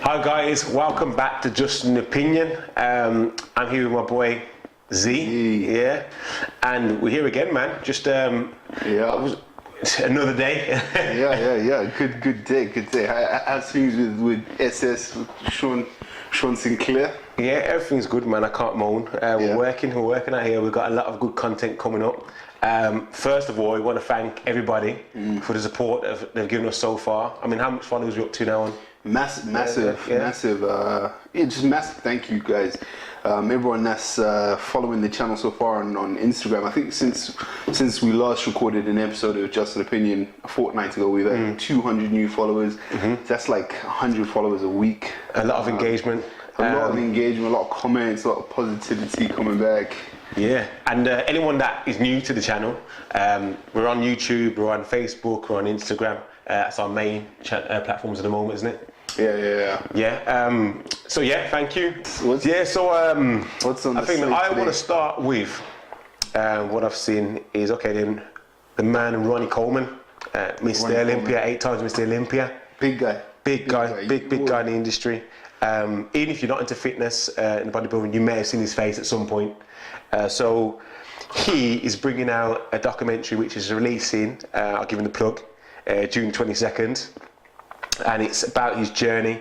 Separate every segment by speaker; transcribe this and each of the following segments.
Speaker 1: Hi guys, welcome back to Just an Opinion. I'm here with my boy Z, yeah, and we're here again, man. Just it's another day.
Speaker 2: yeah. Good day. How's things with SS, with Sean Sinclair?
Speaker 1: Yeah, everything's good, man. I can't moan. We're working out here. We've got a lot of good content coming up. First of all, we want to thank everybody for the support they've given us so far. I mean, how much followers are we up to now on?
Speaker 2: Massive. Just massive thank you, guys. Everyone that's following the channel so far on Instagram. I think since we last recorded an episode of Just an Opinion a fortnight ago, we've had 200 new followers. That's like 100 followers a week.
Speaker 1: A lot of engagement.
Speaker 2: A lot of comments, a lot of positivity coming back.
Speaker 1: Yeah, and anyone that is new to the channel, we're on YouTube, we're on Facebook, we're on Instagram. That's our main platforms at the moment, isn't it?
Speaker 2: Yeah.
Speaker 1: So yeah, thank you.
Speaker 2: What's on
Speaker 1: I think I
Speaker 2: today?
Speaker 1: want to start with what I've seen is then the man Ronnie Coleman, Mr. Olympia, 8 times Mr. Olympia.
Speaker 2: Big guy
Speaker 1: in the industry. Even if you're not into fitness and bodybuilding, you may have seen his face at some point. So he is bringing out a documentary which is releasing, I'll give him the plug, June 22nd, and it's about his journey.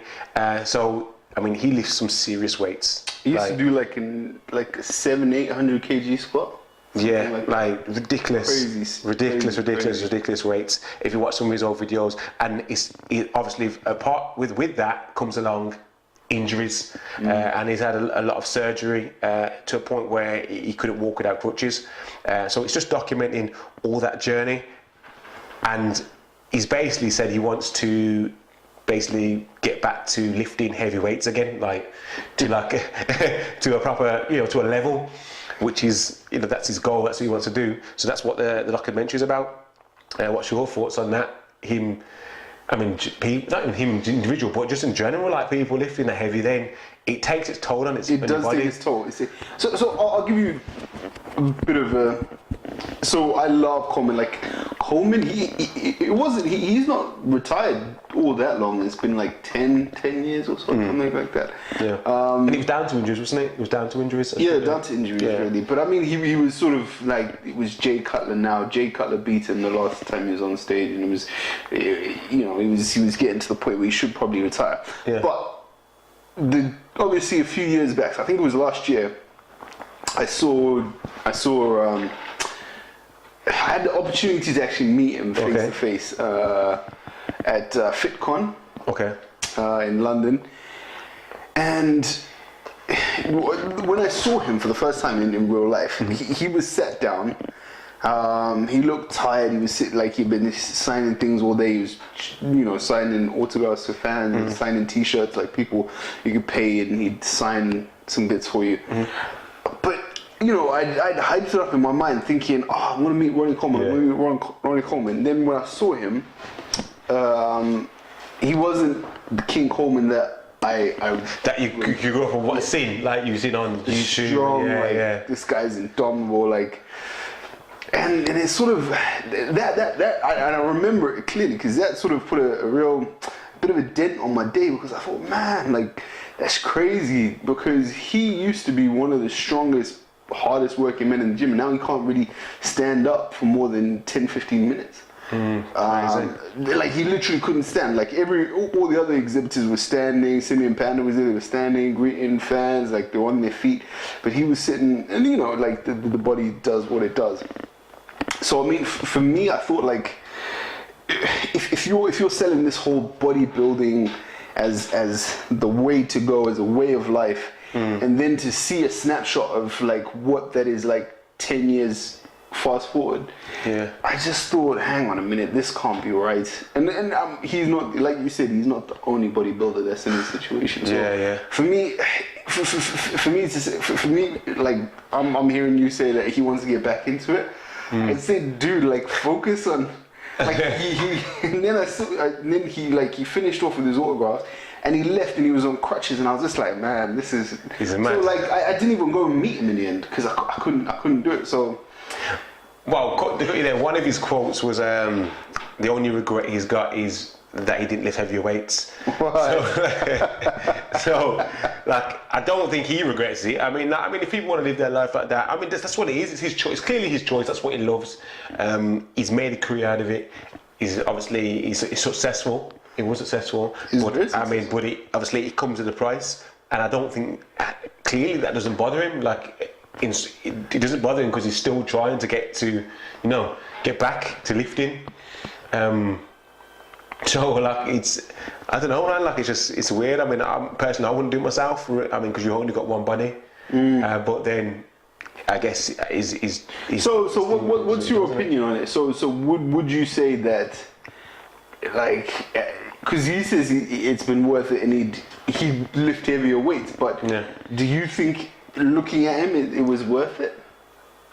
Speaker 1: So I mean, he lifts some serious weights.
Speaker 2: He used to do like a 700-800 kg squat.
Speaker 1: Yeah, like ridiculous weights. If you watch some of his old videos, and it obviously apart with that comes along injuries, and he's had a lot of surgery to a point where he couldn't walk without crutches. So it's just documenting all that journey, and he's basically said he wants to get back to lifting heavy weights again, to a proper, to a level, which is, that's his goal, that's what he wants to do. So that's what the documentary is about. What's your thoughts on that? Not even him individual, but just in general, like people lifting the heavy, then it takes its toll on its body.
Speaker 2: It does take its toll. So I'll give you a bit of a. So I love Coleman. Like Coleman, he's not retired all that long. It's been like 10 years or something like that.
Speaker 1: Yeah. And he was down to injuries, wasn't he? He was down to injuries.
Speaker 2: Yeah, down to injuries really. But I mean, he was sort of like, it was Jay Cutler now. Jay Cutler beat him the last time he was on stage, and it was, he was getting to the point where he should probably retire.
Speaker 1: Yeah.
Speaker 2: But obviously a few years back, I think it was last year, I had the opportunity to actually meet him face to face at FitCon in London, and when I saw him for the first time in real life, he was sat down. He looked tired. He was like he'd been signing things all day. He was, signing autographs for fans, and signing T-shirts, like people you could pay, and he'd sign some bits for you. But I'd hyped it up in my mind, thinking, I'm gonna meet Ronnie Coleman. Ronnie Coleman. Then when I saw him, he wasn't the King Coleman that that you grew up on seen, like you've seen on YouTube. Strong, this guy's indomitable, and it's sort of that I remember it clearly, because that sort of put a real bit of a dent on my day, because I thought, man, that's crazy, because he used to be one of the strongest, hardest working men in the gym, and now he can't really stand up for more than 10-15 minutes. He literally couldn't stand. All the other exhibitors were standing. Simeon Panda was there, they were standing, greeting fans, they were on their feet, but he was sitting, and the body does what it does. So I mean, for me, I thought, if you're selling this whole bodybuilding as the way to go, as a way of life, and then to see a snapshot of what that is 10 years fast forward, I just thought, hang on a minute, this can't be right. And he's not, like you said, he's not the only bodybuilder that's in this situation. So for me, I'm hearing you say that he wants to get back into it. I'd say, dude, focus on, and then he finished off with his autographs, and he left, and he was on crutches, and I was just like, man, this is.
Speaker 1: He's a man.
Speaker 2: So I didn't even go and meet him in the end, because I couldn't do it. So.
Speaker 1: Well, one of his quotes was, the only regret he's got is that he didn't lift heavier weights.
Speaker 2: Right.
Speaker 1: So, like, I don't think he regrets it. I mean, if people want to live their life like that, I mean, that's what it is. It's his choice. It's clearly his choice. That's what he loves. He's made a career out of it. He's successful. He was successful. But it comes at a price. And I don't think clearly that doesn't bother him. Like, it doesn't bother him because he's still trying to get back to lifting. So like I don't know, man. Like it's weird. I mean, personally, I wouldn't do it myself. I mean, because you only got one body. But then, I guess is.
Speaker 2: So what's your opinion on it? So would you say that, like, because he says it's been worth it and he lift heavier weights, but do you think looking at him it was worth it?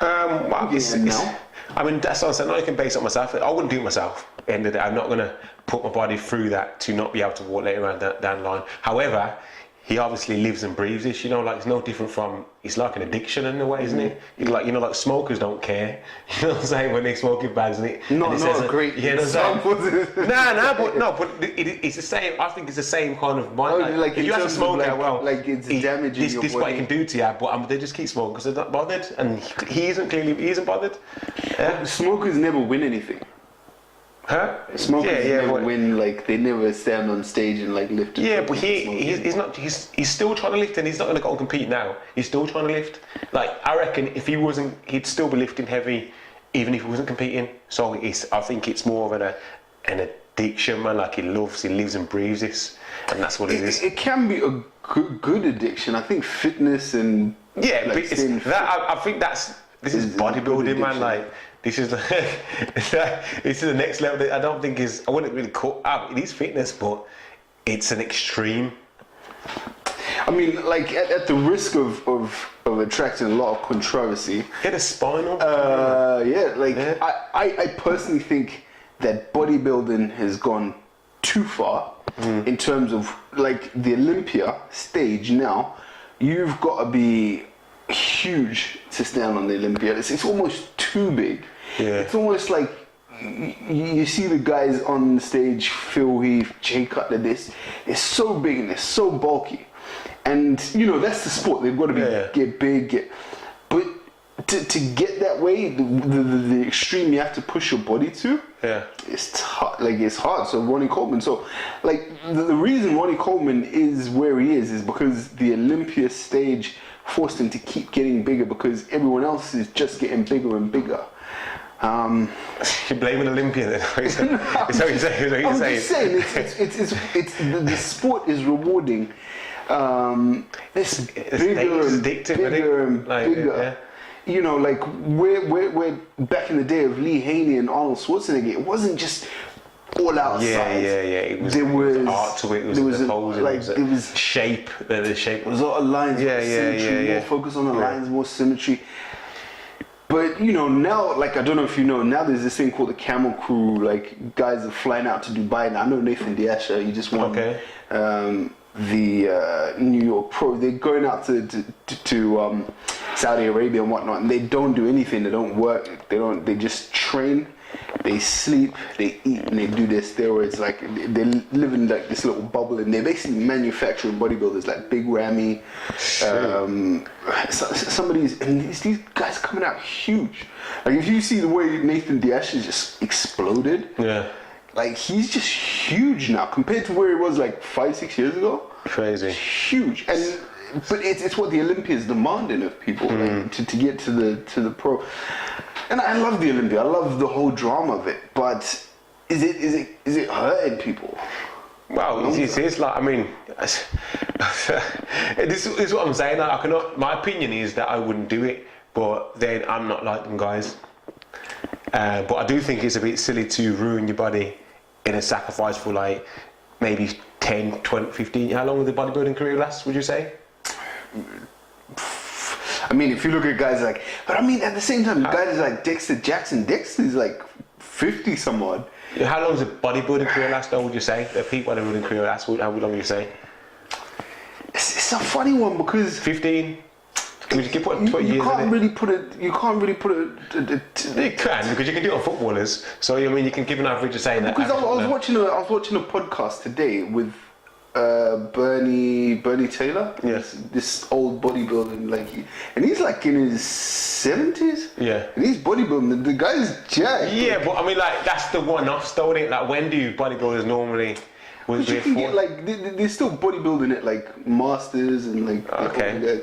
Speaker 1: I mean, that's what I'm saying. I can base it on myself. I wouldn't do it myself. At the end of the day, I'm not going to put my body through that to not be able to walk later on down the line. However, he obviously lives and breathes this, like it's no different from, it's like an addiction in a way, isn't it? Like smokers don't care, you know what I'm saying, when they smoke it bad, isn't it?
Speaker 2: Not great.
Speaker 1: Yeah, but it's the same. I think it's the same kind of mind.
Speaker 2: Like
Speaker 1: if you have to smoke
Speaker 2: like it's damaging your body.
Speaker 1: This is what it can do to you, but they just keep smoking because they're not bothered, and he isn't bothered. Yeah.
Speaker 2: Smokers never win anything.
Speaker 1: Huh?
Speaker 2: Smokers never win, like they never stand on stage and like lift.
Speaker 1: Yeah, but he's still trying to lift, and he's not going to go and compete now. He's still trying to lift. Like, I reckon if he wasn't, he'd still be lifting heavy, even if he wasn't competing. So I think it's more of an addiction, man. Like he lives and breathes this, and that's what it is.
Speaker 2: It can be a good addiction. I think fitness and
Speaker 1: but I think this is bodybuilding, man. Like. This is the next level. That I don't think I wouldn't really call it is fitness, but it's an extreme.
Speaker 2: I mean, like at the risk of attracting a lot of controversy.
Speaker 1: Get a spinal.
Speaker 2: I personally think that bodybuilding has gone too far in terms of like the Olympia stage. Now, you've got to be huge to stand on the Olympia. It's almost too big.
Speaker 1: Yeah.
Speaker 2: It's almost like you see the guys on the stage, Phil Heath, Jay Cutler, it's so big and it's so bulky. And, that's the sport. They've got to get big. But to get that way, the extreme you have to push your body to, it's hard. So Ronnie Coleman. So, like, the reason Ronnie Coleman is where he is because the Olympia stage forced him to keep getting bigger because everyone else is just getting bigger and bigger.
Speaker 1: You're blaming Olympia then? Is that what you're saying?
Speaker 2: I'm just saying, it's the sport is rewarding. It's bigger and bigger and bigger. Like we're back in the day of Lee Haney and Arnold Schwarzenegger. It wasn't just all outside.
Speaker 1: There was art to it. There was the pose. There was shape. The shape.
Speaker 2: There was a lot of lines. Symmetry. More focus on the lines, more symmetry. But now, like, I don't know if you know, now there's this thing called the Camel Crew. Like, guys are flying out to Dubai. Now I know Nathan Diasha. He just won the New York Pro. They're going out to Saudi Arabia and whatnot, and they don't do anything. They don't work. They just train. They sleep, they eat, and they do their steroids. Like they live in like this little bubble, and they're basically manufacturing bodybuilders like Big Ramy. Some of these guys coming out huge. Like if you see the way Nathan Diasha just exploded, like he's just huge now compared to where he was like 5-6 years ago.
Speaker 1: Crazy,
Speaker 2: huge, but it's what the Olympia's demanding of people, like, to get to the pro. And I love the Olympia. I love the whole drama of it. But is it hurting people?
Speaker 1: Well, it's like, I mean, this is what I'm saying. My opinion is that I wouldn't do it, but then I'm not like them guys. But I do think it's a bit silly to ruin your body in a sacrifice for like maybe 10, 20, 15. How long will the bodybuilding career last, would you say?
Speaker 2: I mean, if you look at guys like, but I mean, at the same time, guys like Dexter Jackson. Dexter's like 50 some odd.
Speaker 1: How long does a bodybuilding career last, though, would you say? A peak bodybuilding career last, how long would you say?
Speaker 2: It's a funny one because
Speaker 1: 15, You can put 20 years
Speaker 2: can't
Speaker 1: in
Speaker 2: really put it. You can't really put it.
Speaker 1: You can, because you can do it on footballers. So I mean, you can give an average of saying that.
Speaker 2: Because I was watching a podcast today with Bernie Taylor.
Speaker 1: Yes.
Speaker 2: This old bodybuilding, and he's like in his 70s.
Speaker 1: Yeah.
Speaker 2: And he's bodybuilding. The guy's jacked.
Speaker 1: Yeah, but I mean, like, that's the one-off, though, isn't it? Like, when do bodybuilders normally?
Speaker 2: But you can get they're still bodybuilding it like masters and like.
Speaker 1: Okay.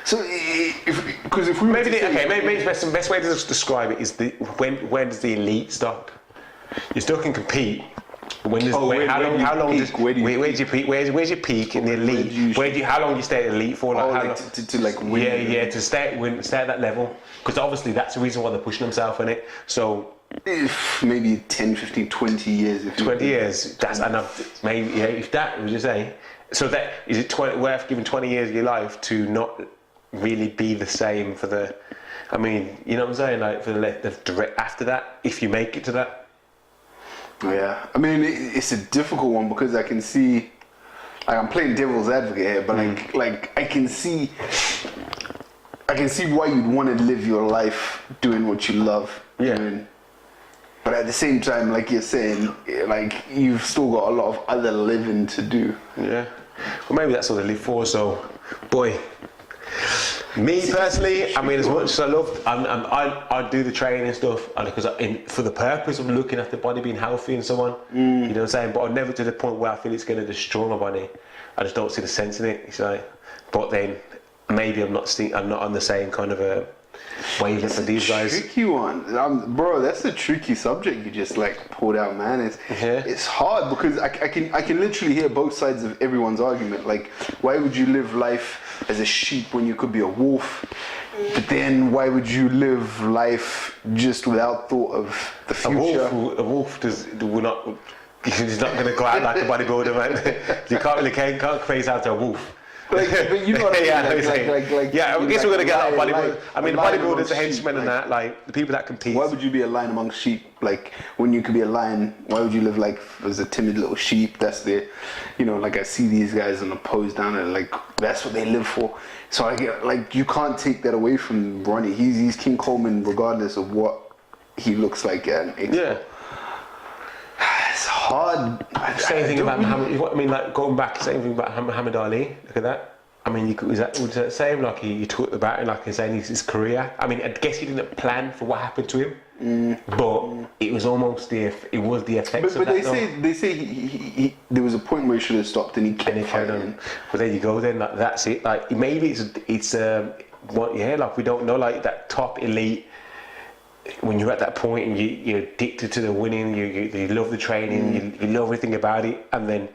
Speaker 2: So if we
Speaker 1: maybe the best way to describe it is when does the elite stop? You still can compete. Where's your peak? Where's your peak in the elite? How long do you stay at elite for?
Speaker 2: To win.
Speaker 1: Yeah, to stay at that level. Because obviously that's the reason why they're pushing themselves in it. So
Speaker 2: maybe 10, 15, 20 years.
Speaker 1: 20 years. That's enough. Maybe if that would you say? So that is it worth giving 20 years of your life to not really be the same for the? I mean, you know what I'm saying? Like for the direct after that, if you make it to that.
Speaker 2: Yeah, I mean it's a difficult one because I can see, I'm playing devil's advocate here, but I can see why you'd want to live your life doing what you love.
Speaker 1: Yeah.
Speaker 2: Doing. But at the same time, like you're saying, like you've still got a lot of other living to do.
Speaker 1: Yeah. Well, maybe that's what they live for. So, boy. Me personally, I mean, as much as I love, I do the training and stuff because for the purpose of looking after the body, being healthy and so on. You know what I'm saying? But I'm never to the point where I feel it's going to destroy my body. I just don't see the sense in it. It's like, but then maybe I'm not on the same kind of a wavelength for these guys.
Speaker 2: Tricky one, bro. That's a tricky subject you just pulled out, man. It's hard because I can literally hear both sides of everyone's argument. Like, why would you live life as a sheep when you could be a wolf? But then why would you live life just without thought of the future?
Speaker 1: A wolf will not. He's not going to go out like a bodybuilder, man. You can't phase out a wolf.
Speaker 2: But you know what I mean?
Speaker 1: I guess we're going to get out of bodybuilders. I mean, the bodybuilders, the henchmen and that, the people that compete.
Speaker 2: Why would you be a lion among sheep? When you could be a lion, why would you live as a timid little sheep? That's I see these guys on the pose down there, that's what they live for. So I get, you can't take that away from Ronnie. He's King Coleman regardless of what he looks like at an
Speaker 1: Yeah.
Speaker 2: It's hard.
Speaker 1: Same thing about Muhammad. I mean, going back, same thing about Muhammad Ali. Look at that. I mean, would that same? He took the battle, he's saying his career. I mean, I guess he didn't plan for what happened to him, but it was almost the effects.
Speaker 2: But they say he there was a point where he should have stopped and he kept fighting.
Speaker 1: Well, there you go. Then that's it. Maybe it's we don't know. That top elite. When you're at that point and you're addicted to the winning, you love the training, you love everything about it, and then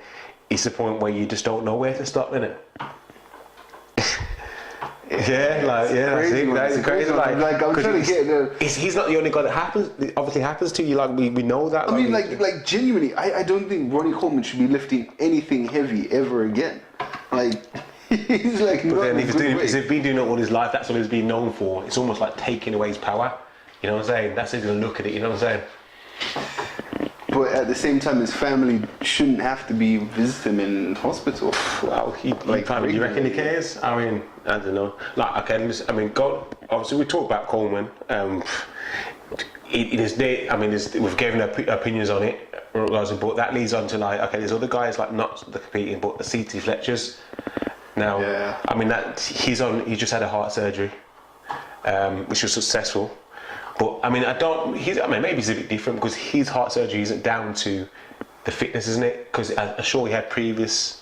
Speaker 1: it's the point where you just don't know where to stop, innit? That's crazy.
Speaker 2: I'm trying to get
Speaker 1: he's not the only guy that happens. It obviously happens to you. We know that.
Speaker 2: I mean, genuinely, I don't think Ronnie Coleman should be lifting anything heavy ever again. He's
Speaker 1: But then if he's been doing it all his life, that's what he's been known for. It's almost like taking away his power. You know what I'm saying? That's how you're going to look at it, you know what I'm saying?
Speaker 2: But at the same time, his family shouldn't have to be visiting him in hospital.
Speaker 1: Well, you reckon he cares? I mean, I don't know. Obviously we talk about Coleman. We've given opinions on it, but that leads on to there's other guys not the competing, but the CT Fletchers. Now, I mean he just had a heart surgery, which was successful. But I mean, maybe it's a bit different because his heart surgery isn't down to the fitness, isn't it? Because I'm sure he had previous.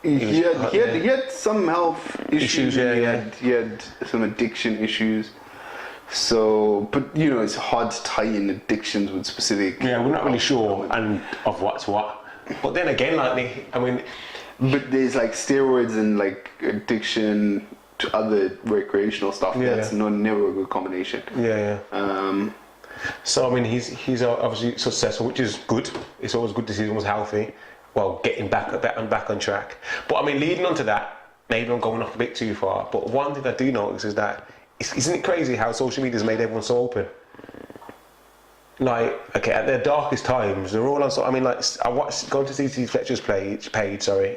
Speaker 2: He had some health issues. He had some addiction issues. So, but it's hard to tie in addictions with specific.
Speaker 1: Yeah, we're not really sure and of what's what. But then again,
Speaker 2: but there's steroids and addiction to other recreational stuff. That's never a good combination.
Speaker 1: So I mean, he's obviously successful, which is good. It's always good to see someone's healthy, getting back on track. But I mean, leading on to that, maybe I'm going off a bit too far. But one thing I do notice is that isn't it crazy how social media's made everyone so open? At their darkest times, they're all on. I mean, I watched going to CT Fletcher's page,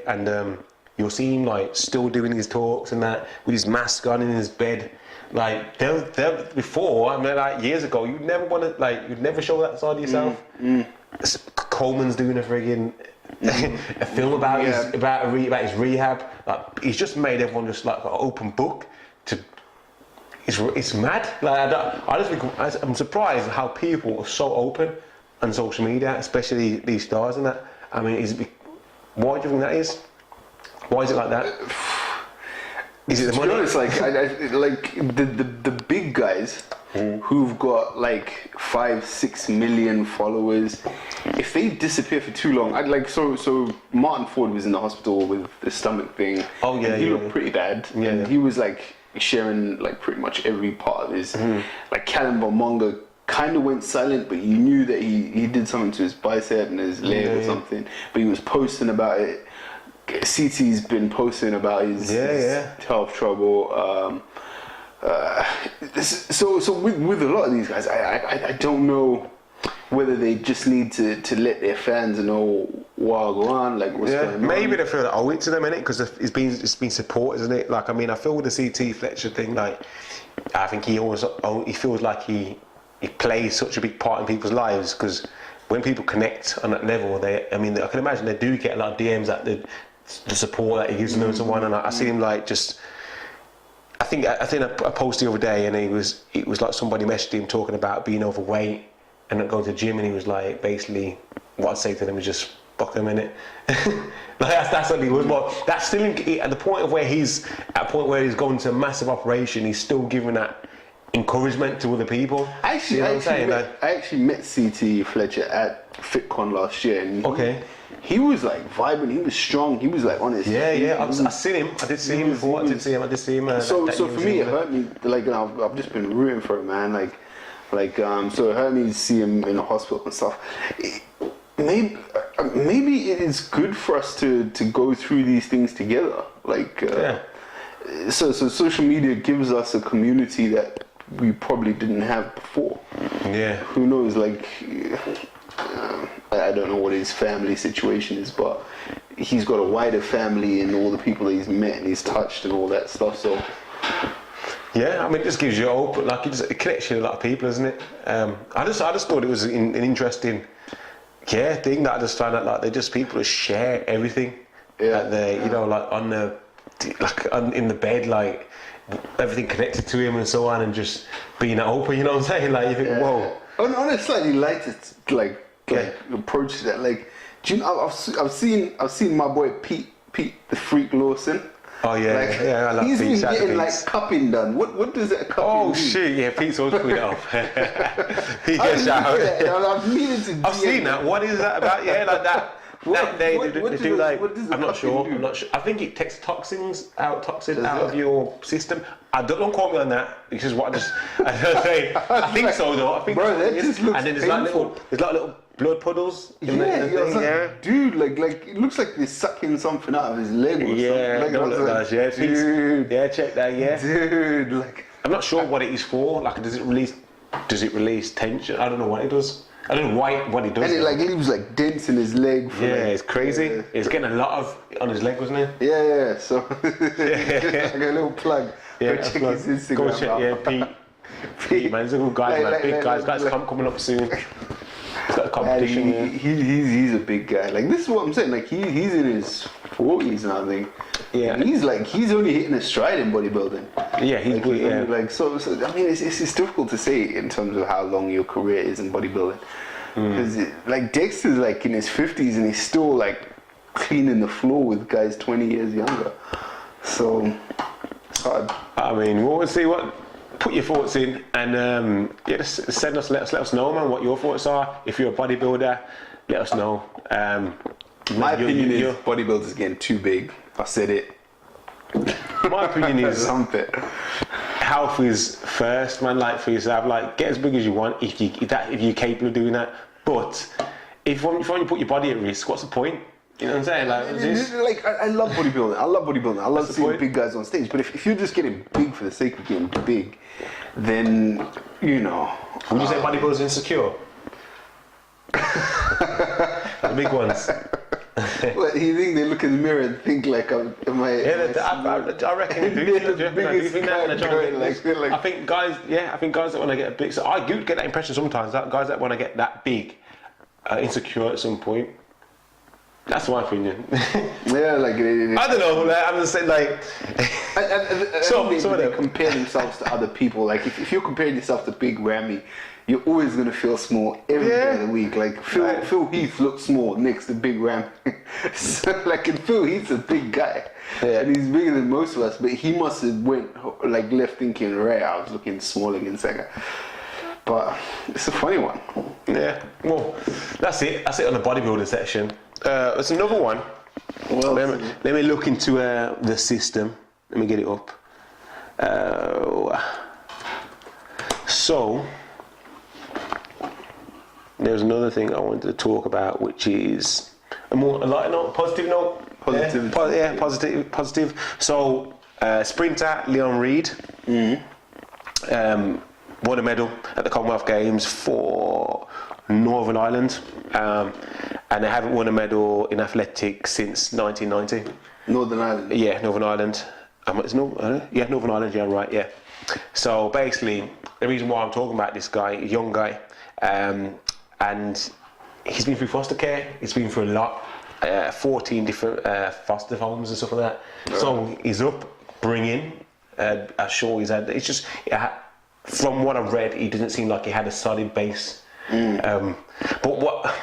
Speaker 1: and you'll see him like still doing his talks and that with his mask on in his bed. Like they're before, I mean, like years ago, you'd never show that side of yourself. Coleman's doing a friggin' a film about his rehab. Like he's just made everyone just like an open book. It's mad. Like I'm surprised how people are so open on social media, especially these stars and that. I mean, why do you think that is? Why is it like that? Is it the money?
Speaker 2: To be honest, like the big guys who've got like 5-6 million followers, if they disappear for too long, so Martin Ford was in the hospital with the stomach thing.
Speaker 1: Oh yeah,
Speaker 2: and he looked pretty bad.
Speaker 1: Yeah,
Speaker 2: and he was like sharing like pretty much every part of his. Like Callum Bomonga kind of went silent, but you knew that he did something to his bicep and his leg or something. But he was posting about it. CT's been posting about his health trouble. So with a lot of these guys, I don't know whether they just need to let their fans know what's going on, like what's going on.
Speaker 1: Maybe they feel like owe it to them, innit? Because it's been support, isn't it? Like I mean, I feel with the CT Fletcher thing, like I think he feels like he plays such a big part in people's lives because when people connect on that level, I can imagine they do get a lot of DMs at the support that he gives them and so on, and I see him like just. I think I posted the other day, and it was like somebody messaged him talking about being overweight and not going to the gym, and he was like, basically, what I'd say to them is just fuck them in it. Like that's what he was. But that's still at the point where he's going to a massive operation. He's still giving that encouragement to other people.
Speaker 2: I actually met CT Fletcher at FitCon last year, and he was like vibrant. He was strong. He was like on his feet.
Speaker 1: I've seen him. I did see him before. I did see him.
Speaker 2: So for me, it hurt me. Like I've just been rooting for him, man. So it hurt me to see him in the hospital and stuff. Maybe it is good for us to go through these things together. So social media gives us a community that we probably didn't have before.
Speaker 1: Yeah.
Speaker 2: Who knows? Like. I don't know what his family situation is, but he's got a wider family and all the people that he's met and he's touched and all that stuff. So
Speaker 1: yeah, I mean, it just gives you hope. Like it connects you to a lot of people, isn't it? I just thought it was an interesting thing that I just found out like they're just people that share everything. Yeah. In the bed, like everything connected to him and so on, and just being open. You know what I'm saying? Like you think, whoa.
Speaker 2: On a slightly lighter approach to that, like, do you know, I've seen my boy Pete the Freak Lawson.
Speaker 1: Oh yeah, I love
Speaker 2: he's
Speaker 1: Pete.
Speaker 2: He's been getting like cupping done. What does that cupping
Speaker 1: mean? Shit, yeah, Pete's always put it off. Pete gets out. I've seen that. What is that about? Yeah, like that. I'm not sure. I think it takes toxins out of your system. Don't quote me on that. This is what I think so though. I think
Speaker 2: bro, that just looks
Speaker 1: and then there's like little blood puddles.
Speaker 2: Dude, like it looks like they're sucking something out of his leg or something.
Speaker 1: Dude. Yeah, check that. Yeah,
Speaker 2: dude. Like
Speaker 1: I'm not sure what it is for. Like, does it release tension? I don't know what it does. I don't know what it does.
Speaker 2: And it like leaves like dents in his leg.
Speaker 1: It's crazy. It's getting a lot of on his leg, wasn't it?
Speaker 2: Yeah. So like a little plug.
Speaker 1: Yeah,
Speaker 2: go check his Instagram.
Speaker 1: Go check. Pete, man, he's a good guy, man. Big guys. Guys coming up soon. He's got a competition.
Speaker 2: He's a big guy. Like this is what I'm saying. Like he's in his 40s now, I think.
Speaker 1: Yeah.
Speaker 2: And he's only hitting a stride in bodybuilding.
Speaker 1: Yeah,
Speaker 2: so I mean it's difficult to say in terms of how long your career is in bodybuilding. Because like Dexter's like in his 50s and he's still like cleaning the floor with guys 20 years younger. So it's hard.
Speaker 1: I mean, we'll see what. Put your thoughts in and just let us know, man, what your thoughts are. If you're a bodybuilder, let us know.
Speaker 2: My opinion is bodybuilders getting too big. I said it.
Speaker 1: My opinion is
Speaker 2: something.
Speaker 1: Health is first, man. Like for yourself, like get as big as you want if you're capable of doing that. But if you want to put your body at risk, what's the point? You know what I'm saying?
Speaker 2: Like I love bodybuilding. I love seeing big guys on stage. But if you're just getting big for the sake of getting big, then you know.
Speaker 1: Would you say bodybuilders insecure? The big ones.
Speaker 2: What, you think they look in the mirror and think like, am I?
Speaker 1: I reckon they do. Do you think that? I think guys that want to get a big. So I do get that impression sometimes. That guys that want to get that big, insecure at some point. That's my opinion.
Speaker 2: Yeah, like
Speaker 1: I don't know. Like, I'm just saying, like.
Speaker 2: They compare themselves to other people. Like if you're comparing yourself to Big Ramy, you're always gonna feel small every day of the week. Like Phil Heath looks small next to Big Ramy. So like, and Phil Heath's a big guy, and he's bigger than most of us. But he must have left thinking, right, I was looking small against that guy. But it's a funny one.
Speaker 1: Yeah. Well, that's it. That's it on the bodybuilding section. There's another one. Well, let me look into the system. Let me get it up. So there's another thing I wanted to talk about, which is a lighter note, positive note. Positive. So sprinter Leon Reid won a medal at the Commonwealth Games for Northern Ireland, and they haven't won a medal in athletics since 1990.
Speaker 2: Northern Ireland.
Speaker 1: Yeah, Northern Ireland. Northern Ireland. Yeah, right. Yeah. So basically, the reason why I'm talking about this guy, a young guy, and he's been through foster care. He's been through a lot, 14 different foster homes and stuff like that. Right. So his upbringing, I'm sure he's had. It's just from what I've read, he doesn't seem like he had a solid base. But what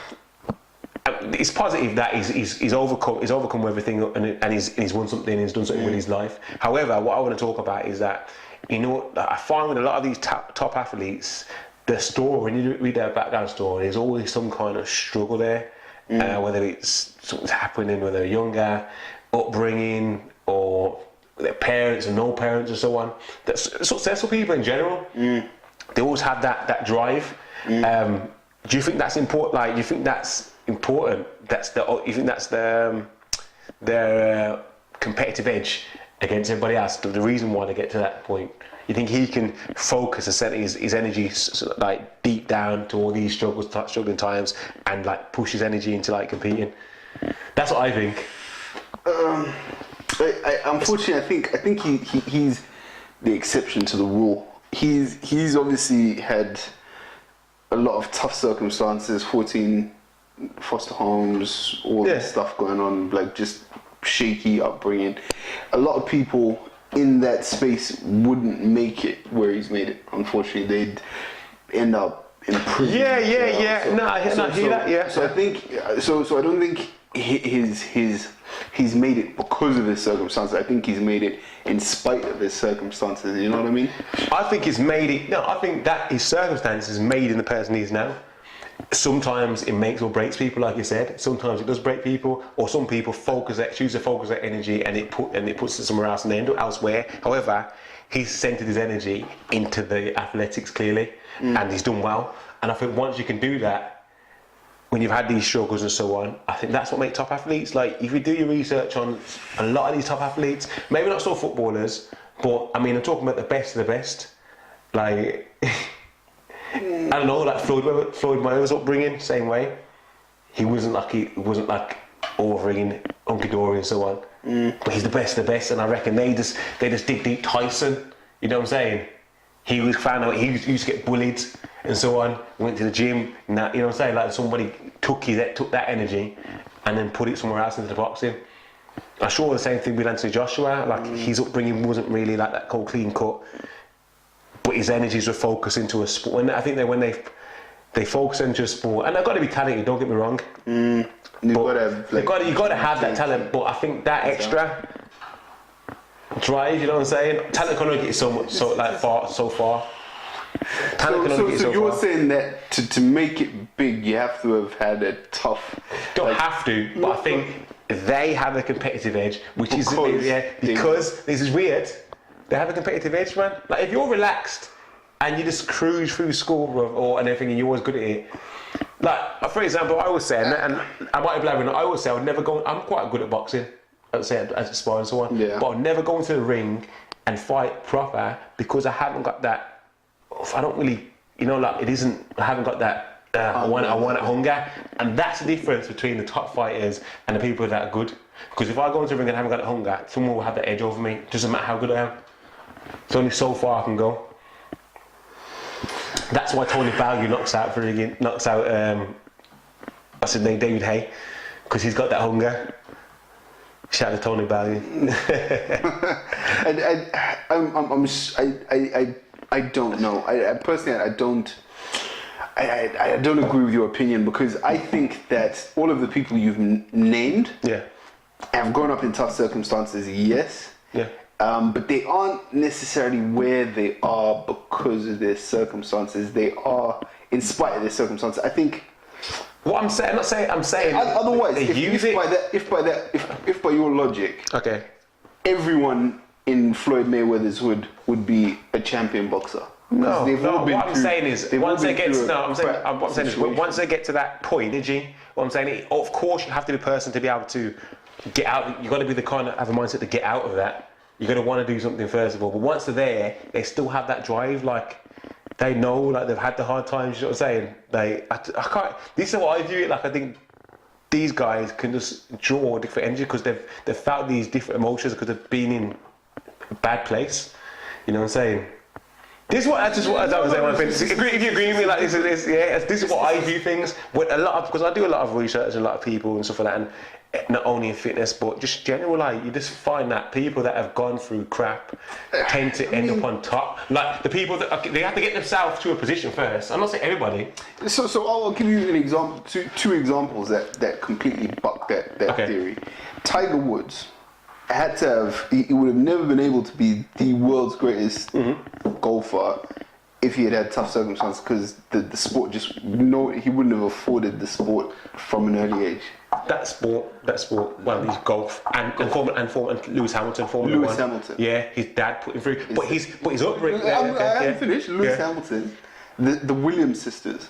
Speaker 1: it's positive that he's overcome everything and he's won something and he's done something with his life. However, what I want to talk about is that, you know, I find with a lot of these top athletes, the story, when you read their background story, there's always some kind of struggle there, whether it's something's happening when they're younger, upbringing, or their parents and no parents and so on. That successful people in general, they always have that drive. Do you think that's important? Like, do you think that's important? You think that's their competitive edge against everybody else? The reason why they get to that point. You think he can focus and set his energy like deep down to all these struggling times, and like push his energy into like competing? That's what I think.
Speaker 2: Unfortunately, I think he's the exception to the rule. He's obviously had a lot of tough circumstances, 14 foster homes, all this stuff going on, like just shaky upbringing. A lot of people in that space wouldn't make it where he's made it. Unfortunately, they'd end up in prison. So I think so I don't think he's made it because of his circumstances. I think he's made it in spite of his circumstances. You know what I mean?
Speaker 1: I think he's made it. No, I think that his circumstances made him the person he is now. Sometimes it makes or breaks people, like you said. Sometimes it does break people, or some people choose to focus their energy and it puts it somewhere else and they end up elsewhere. However, he's centered his energy into the athletics clearly, and he's done well. And I think once you can do that, when you've had these struggles and so on, I think that's what makes top athletes. Like, if you do your research on a lot of these top athletes, maybe not so footballers, but I mean, I'm talking about the best of the best. Like, I don't know, like Floyd Mayweather's upbringing, same way. He wasn't like overeating, hunky-dory and so on. But he's the best of the best, and I reckon they just dig deep. Tyson, you know what I'm saying? He was found out he used to get bullied and so on. Went to the gym, and that, you know what I'm saying? Like, somebody took that energy and then put it somewhere else into the boxing. I'm sure the same thing with Anthony Joshua. Like, his upbringing wasn't really like that cold, clean cut, but his energies were focused into a sport. And I think that when they focus into a sport, and they've got to be talented. Don't get me wrong. You've got to have that talent, but I think that extra drive, you know what I'm saying? Talent can only get you so far.
Speaker 2: So you're saying that to make it big, you have to have had a tough.
Speaker 1: Don't have to, but I think they have a competitive edge, which because this is weird. They have a competitive edge, man. Like, if you're relaxed and you just cruise through school and everything, and you're always good at it. Like, for example, I always say, and I might be blabbering, I always say I would never go. I'm quite good at boxing. I'd say as a spar and so on. Yeah. But I'd never go into the ring and fight proper because I haven't got that. I don't really, you know, like, it isn't. I haven't got that I want hunger, and that's the difference between the top fighters and the people that are good. Because if I go into the ring and haven't got that hunger, someone will have the edge over me. It doesn't matter how good I am. It's only so far I can go. That's why Tony Bellew knocks out what's his name, David Hay, because he's got that hunger. Shout out to Tony Bellew.
Speaker 2: I don't know. I personally, I don't agree with your opinion, because I think that all of the people you've named have grown up in tough circumstances, yes.
Speaker 1: Yeah.
Speaker 2: But they aren't necessarily where they are because of their circumstances. They are in spite of their circumstances. I think.
Speaker 1: What I'm saying, I'm saying.
Speaker 2: Otherwise, if by your logic,
Speaker 1: okay,
Speaker 2: everyone in Floyd Mayweather's hood would be a champion boxer.
Speaker 1: No. What I'm saying is, once they get to that point, what I'm saying, of course, you have to be a person to be able to get out. You got to be the kind of have a mindset to get out of that. You're going to want to do something first of all, but once they're there, they still have that drive. Like they know, like they've had the hard times. You know what I'm saying? I can't. This is what I view it like. I think these guys can just draw different energy because they've felt these different emotions because they've been in a bad place. You know what I'm saying? This is what I was saying. If you agree with me, like this is what I view things. With because I do a lot of research and a lot of people and stuff like that, and not only in fitness but just general, like you just find that people that have gone through crap tend to end up on top. Like the people that they have to get themselves to a position first. I'm not saying everybody.
Speaker 2: So I'll give you an example, two examples that completely buck that theory. Tiger Woods had to have. He would have never been able to be the world's greatest golfer if he had tough circumstances, because the sport he wouldn't have afforded the sport from an early age.
Speaker 1: That sport. Well, he's golf and Lewis Hamilton, Formula One.
Speaker 2: Hamilton.
Speaker 1: Yeah, his dad put him through, but he's up.
Speaker 2: I haven't finished. Lewis Hamilton, the Williams sisters.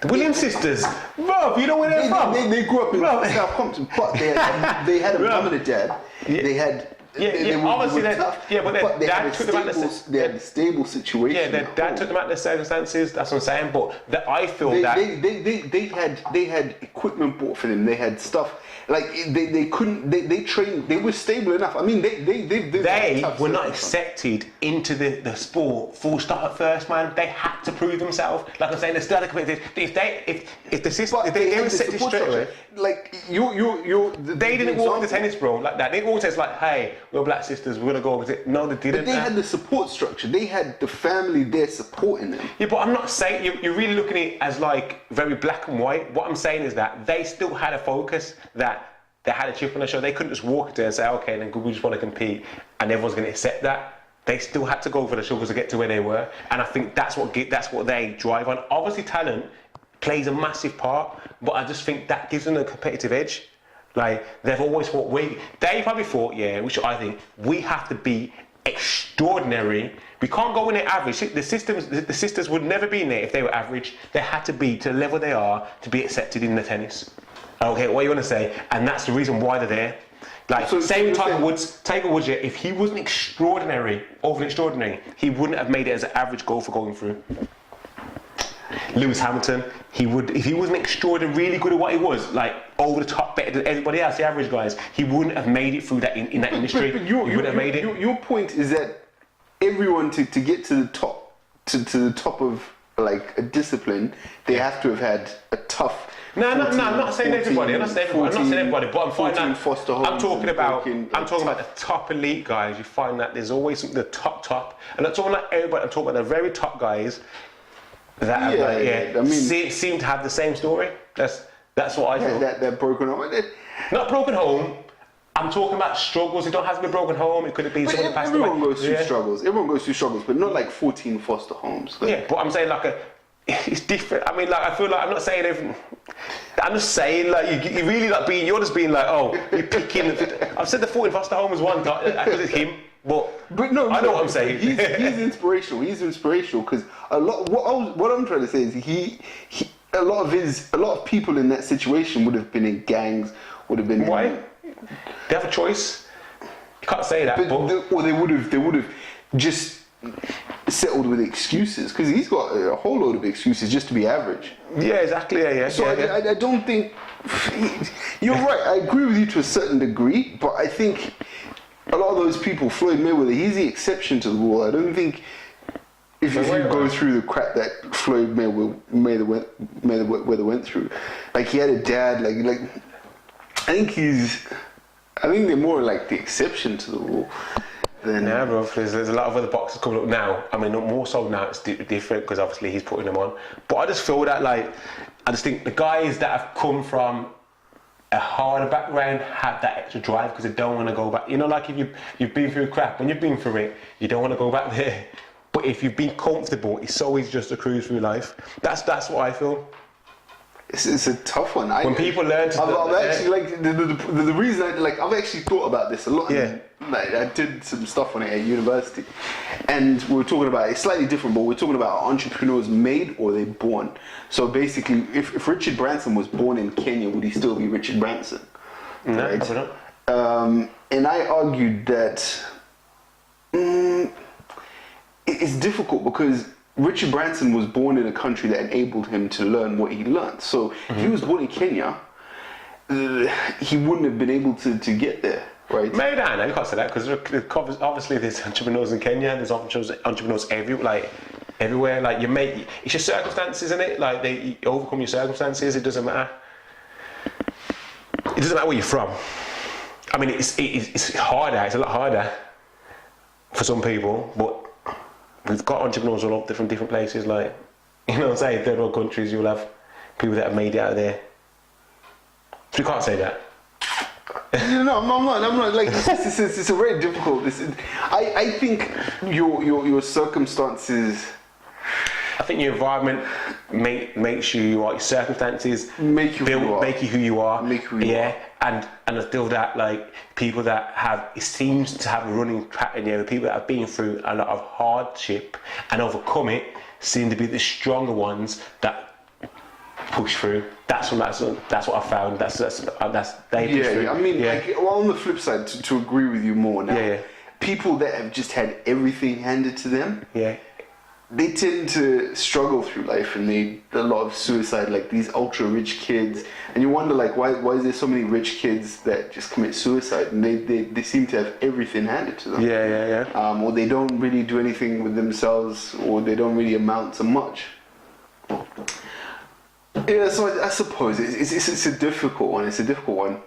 Speaker 1: The Williams sisters, bro, you know where they're from?
Speaker 2: They grew up in Southampton, but they had a mum and a dad. They had. They were tough, but their dad took them out they had a stable situation.
Speaker 1: Yeah, their dad took them out of their circumstances. That's what I'm saying. But I feel
Speaker 2: they had equipment bought for them. They had stuff like they couldn't. They trained. They were stable enough. I mean, they
Speaker 1: were not accepted into the sport full start at first, man. They had to prove themselves. Like I'm saying, they still had to commit. If the system, if they were set straight away,
Speaker 2: like
Speaker 1: they didn't walk the tennis, bro, like that. They walked like, hey, we're black sisters, we're gonna go with it. No, they didn't.
Speaker 2: But they had the support structure. They had the family there supporting them.
Speaker 1: Yeah, but I'm not saying you're really looking at it as like very black and white. What I'm saying is that they still had a focus, that they had a chip on their shoulder. They couldn't just walk there and say, okay, then we just want to compete, and everyone's gonna accept that. They still had to go for the struggles to get to where they were, and I think that's what they drive on. Obviously, talent plays a massive part, but I just think that gives them a competitive edge. Like they've always thought they probably thought, which I think we have to be extraordinary. We can't go in there average. The sisters would never be in there if they were average. They had to be to the level they are to be accepted in the tennis. Okay, what you want to say? And that's the reason why they're there. Like same with Tiger Woods. Tiger Woods, if he wasn't extraordinary, he wouldn't have made it as an average golfer going through. Lewis Hamilton, if he wasn't extraordinary, really good at what he was, like over the top, better than everybody else, the average guys, he wouldn't have made it through that in that industry. But he wouldn't have made it.
Speaker 2: Your point is that everyone to get to the top, to the top of like a discipline, they have to have had a tough.
Speaker 1: No, I'm not saying everybody. I'm not saying everybody. But I'm talking about the top elite guys. You find that there's always the top. And I'm talking about everybody. I'm talking about the very top guys. That seem to have the same story. That's what I feel.
Speaker 2: That broken home.
Speaker 1: Not broken home. I'm talking about struggles. It don't have to be broken home. It could be someone passed away.
Speaker 2: Everyone goes through struggles. Everyone goes through struggles, but not like 14 foster homes.
Speaker 1: But I'm saying it's different. I mean, like I feel like I'm not saying everything. I'm just saying like you really like being. You're just being like, oh, you're picking. I've said the 14 foster homes one guy because it's him. But no, I know what I'm saying.
Speaker 2: He's inspirational. He's inspirational because a lot. What I'm trying to say is a lot of people in that situation would have been in gangs. Would have been.
Speaker 1: Why? They have a choice. You can't say that.
Speaker 2: Or they would have just. settled with excuses, because he's got a whole load of excuses just to be average.
Speaker 1: Yeah, exactly. Yeah.
Speaker 2: So I don't think you're right. I agree with you to a certain degree, but I think a lot of those people, Floyd Mayweather, he's the exception to the rule. I don't think if you go through the crap that Floyd Mayweather went through, like he had a dad, like I think they're more like the exception to the rule.
Speaker 1: Nah, bro, there's a lot of other boxers coming up now. I mean, more so now it's different because obviously he's putting them on. But I just feel that, like, I just think the guys that have come from a harder background have that extra drive because they don't want to go back. You know, like if you've been through crap, when you've been through it, you don't want to go back there. But if you've been comfortable, it's always just a cruise through life. That's what I feel.
Speaker 2: It's a tough one.
Speaker 1: When people learn to...
Speaker 2: I've actually, like, the reason I've actually thought about this a lot.
Speaker 1: Yeah.
Speaker 2: Like, I did some stuff on it at university, and we were talking about, it's slightly different, but we're talking about entrepreneurs made or they born. So basically, if Richard Branson was born in Kenya, would he still be Richard Branson?
Speaker 1: No,
Speaker 2: right?
Speaker 1: I don't.
Speaker 2: And I argued that it's difficult because Richard Branson was born in a country that enabled him to learn what he learned. So if he was born in Kenya, he wouldn't have been able to get there, right?
Speaker 1: Maybe no, you can't say that because obviously there's entrepreneurs in Kenya, there's entrepreneurs everywhere. Like it's your circumstances, isn't it? Like you overcome your circumstances. It doesn't matter. It doesn't matter where you're from. I mean, it's harder. It's a lot harder for some people, but we've got entrepreneurs all over from different places, like, you know what I'm saying, third world countries, you'll have people that have made it out of there. So you can't say that.
Speaker 2: No, I'm not, like, it's a very difficult, I think your circumstances...
Speaker 1: I think your environment makes you are, your circumstances
Speaker 2: make you
Speaker 1: who you are. And I feel that, like, people that have, it seems to have a running pattern, the people that have been through a lot of hardship and overcome it seem to be the stronger ones that push through. That's what I found. That's they push through.
Speaker 2: I mean, like, well, on the flip side, to agree with you more now, people that have just had everything handed to them, they tend to struggle through life, and a lot of suicide, like these ultra rich kids, and you wonder, like, why is there so many rich kids that just commit suicide, and they seem to have everything handed to them. Or they don't really do anything with themselves, or they don't really amount to much. Yeah, so I suppose it's a difficult one.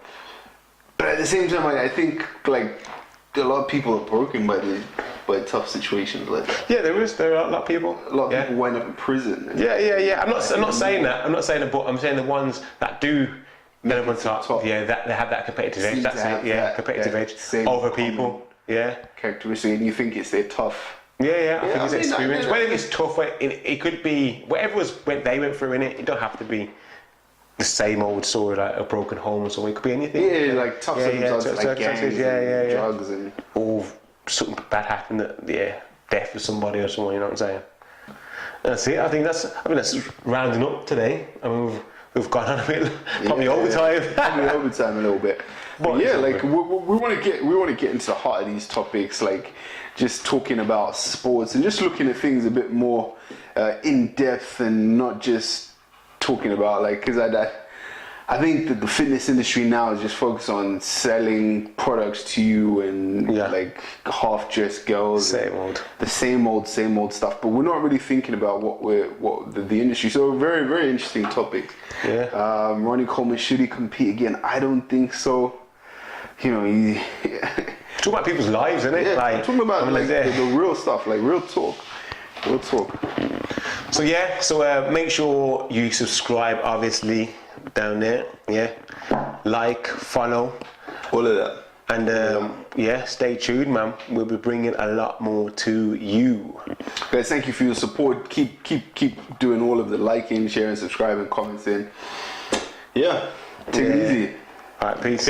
Speaker 2: But at the same time, I think, like, a lot of people are broken by tough situations like that. Yeah, there are a lot of people. A lot of people wind up in prison. I'm not saying that. I'm not saying that, but I'm saying the ones that do get up on top. Yeah, that they have that competitive edge. That's it. Competitive edge over people. Characteristic, and you think they're tough.
Speaker 1: I think it's experience. Whether it's tough, it could be whatever they went through in it. It don't have to be the same old story, like a broken home or something. It could be anything.
Speaker 2: Yeah, like tough circumstances, like gangs and drugs and...
Speaker 1: Or something bad happened, death of somebody or someone, you know what I'm saying? That's it. I think that's rounding up today. I mean, we've gone on a bit, probably overtime.
Speaker 2: Probably overtime a little bit. But yeah, like we want to get into the heart of these topics, like just talking about sports and just looking at things a bit more in depth, and not just talking about, like, because I think that the fitness industry now is just focused on selling products to you and like half-dressed girls, the same old stuff. But we're not really thinking about what the industry. So a very, very interesting topic. Ronnie Coleman, should he compete again? I don't think so. You know,
Speaker 1: talking about people's lives, isn't it?
Speaker 2: Yeah, like, talking about like the real stuff, like real talk.
Speaker 1: So make sure you subscribe, obviously, down there. Like, follow,
Speaker 2: all of that.
Speaker 1: And stay tuned, man. We'll be bringing a lot more to you.
Speaker 2: Guys, thank you for your support. Keep doing all of the liking, sharing, subscribing, commenting. Take it easy.
Speaker 1: All right, peace.